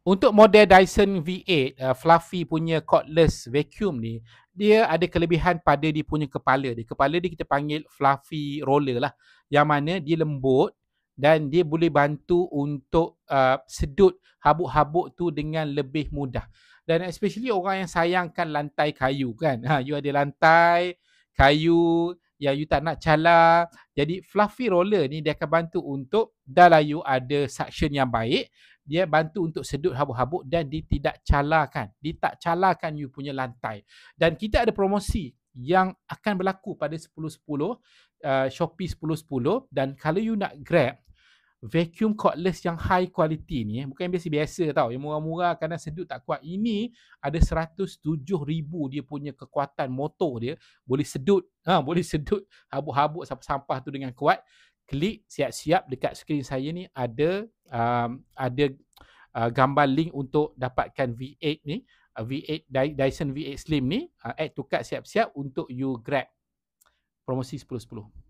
Untuk model Dyson V8 fluffy punya cordless vacuum ni, dia ada kelebihan pada dia punya kepala dia. Kepala dia kita panggil fluffy roller lah, yang mana dia lembut dan dia boleh bantu untuk sedut habuk-habuk tu dengan lebih mudah. Dan especially orang yang sayangkan lantai kayu kan. You ada lantai kayu yang you tak nak calar. Jadi fluffy roller ni dia akan bantu untuk, dah lah you ada suction yang baik, dia bantu untuk sedut habuk-habuk dan dia tidak calarkan. Dia tak calarkan you punya lantai. Dan kita ada promosi yang akan berlaku pada 10.10, Shopee 10.10, dan kalau you nak grab vacuum cordless yang high quality ni, bukan yang biasa-biasa tau, yang murah-murah kadang sedut tak kuat. Ini ada 107,000 dia punya kekuatan motor dia, boleh sedut, boleh sedut habuk-habuk sampah-sampah tu dengan kuat. Klik, siap-siap dekat skrin saya ni ada gambar link untuk dapatkan V8 ni, V8 Dyson V8 Slim ni, add to cart, siap-siap untuk you grab promosi 10.10.